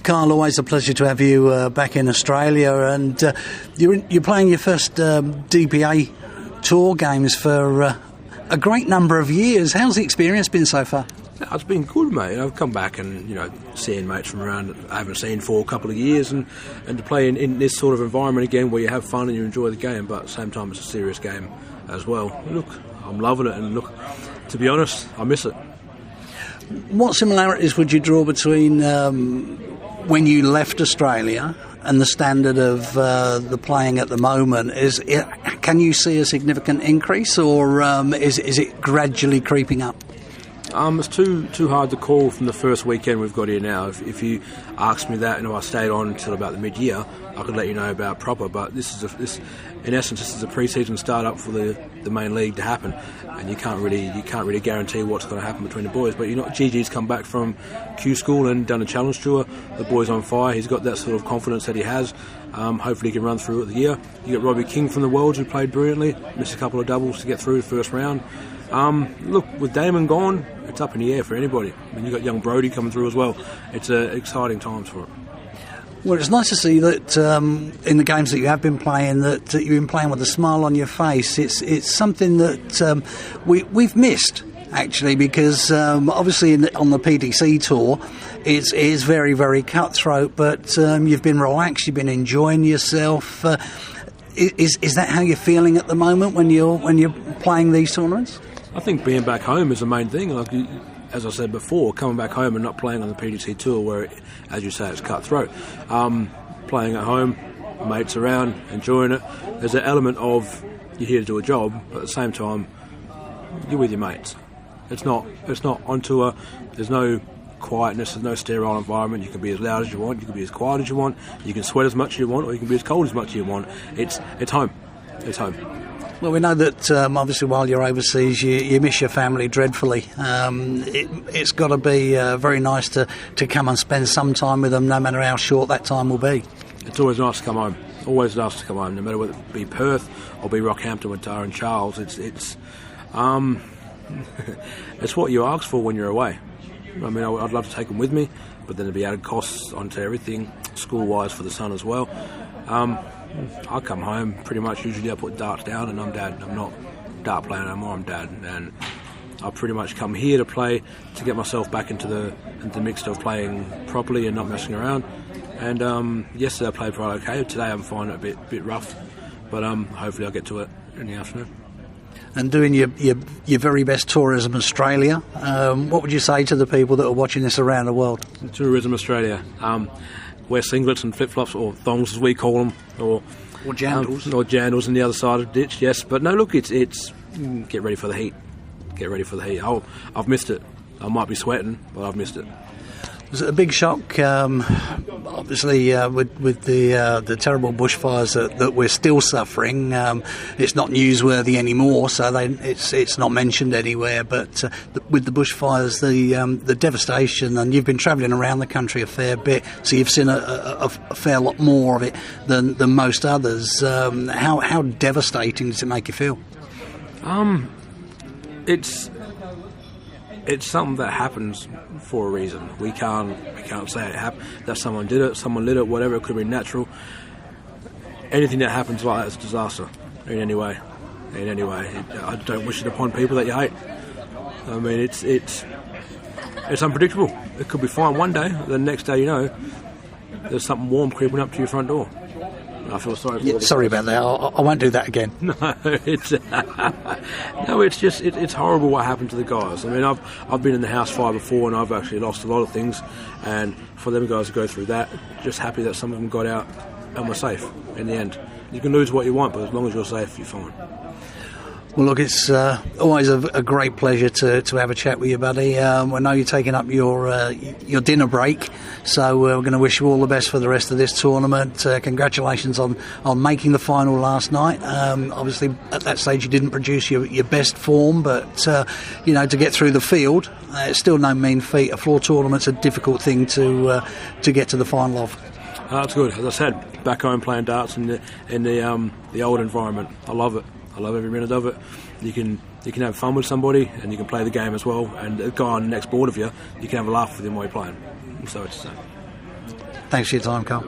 Carl, always a pleasure to have you back in Australia, and you're playing your first DPA Tour games for a great number of years. How's the experience been so far? It's been good, mate. I've come back and, seeing mates from around that I haven't seen for a couple of years, and to play in this sort of environment again where you have fun and you enjoy the game, but at the same time it's a serious game as well. Look, I'm loving it, and look, to be honest, I miss it. What similarities would you draw between when you left Australia and the standard of the playing at the moment? Can you see a significant increase, or is it gradually creeping up? It's too hard to call from the first weekend we've got here now. If you asked me that, I stayed on until about the mid-year, I could let you know about proper. But in essence, this is a pre-season start-up for the main league to happen, and you can't really guarantee what's going to happen between the boys. But Gigi's come back from Q School and done a challenge tour. The boy's on fire. He's got that sort of confidence that he has. Hopefully he can run through it the year. You got Robbie King from the Worlds, who played brilliantly, missed a couple of doubles to get through the first round. Look, with Damon gone, it's up in the air for anybody. I mean, you've got young Brody coming through as well. It's exciting times for it. Well, it's nice to see that in the games that you have been playing, that you've been playing with a smile on your face. It's something that we've missed, actually, because obviously on the PDC tour, it is very, very cutthroat, but you've been relaxed, you've been enjoying yourself. Is that how you're feeling at the moment when you're playing these tournaments? I think being back home is the main thing. Like, as I said before, coming back home and not playing on the PDC tour where, as you say, it's cutthroat. Playing at home, mates around, enjoying it. There's an element of you're here to do a job, but at the same time, you're with your mates. It's not on tour. There's no quietness, there's no sterile environment. You can be as loud as you want, you can be as quiet as you want, you can sweat as much as you want, or you can be as cold as much as you want. It's home. It's home. Well, we know that obviously while you're overseas you miss your family dreadfully. It's got to be very nice to come and spend some time with them, no matter how short that time will be. It's always nice to come home. Always nice to come home, no matter whether it be Perth or be Rockhampton with Tara and Charles. It's what you ask for when you're away. I mean, I'd love to take them with me, but then there'd be added costs onto everything, school-wise for the son as well. I come home pretty much, usually I put darts down and I'm dad. I'm not dart player no more, I'm dad. And I pretty much come here to play, to get myself back into the mix of playing properly and not messing around. And yesterday I played quite okay. Today I'm finding it a bit rough, but hopefully I'll get to it in the afternoon. And doing your very best Tourism Australia, what would you say to the people that are watching this around the world? Tourism Australia, wear singlets and flip-flops, or thongs as we call them, or jandals. Or jandals on the other side of the ditch, yes. But no, look, it's get ready for the heat. Get ready for the heat. I've missed it. I might be sweating, but I've missed it. Was it a big shock, obviously, with the terrible bushfires that we're still suffering? It's not newsworthy anymore, so it's not mentioned anywhere. But with the bushfires, the devastation, and you've been travelling around the country a fair bit, so you've seen a fair lot more of it than most others. How devastating does it make you feel? It's something that happens for a reason. We can't say it happened, that someone did it, someone lit it, whatever. It could be natural. Anything that happens like that is a disaster in any way. I don't wish it upon people that you hate. I mean, it's unpredictable. It could be fine one day, the next day there's something warm creeping up to your front door. I feel sorry for sorry about that. I won't do that again. No, it's horrible what happened to the guys. I mean, I've been in the house fire before, and I've actually lost a lot of things. And for them guys to go through that, just happy that some of them got out and were safe in the end. You can lose what you want, but as long as you're safe, you're fine. Well, look, it's always a great pleasure to have a chat with you, buddy. I know you're taking up your dinner break, so we're going to wish you all the best for the rest of this tournament. Congratulations on making the final last night. Obviously, at that stage, you didn't produce your best form, but to get through the field, it's still no mean feat. A floor tournament's a difficult thing to get to the final of. That's good. As I said, back home playing darts in the old environment. I love it. I love every minute of it. You can have fun with somebody, and you can play the game as well. And a guy on the next board of you can have a laugh with him while you're playing. So it's the same. Thanks for your time, Carl.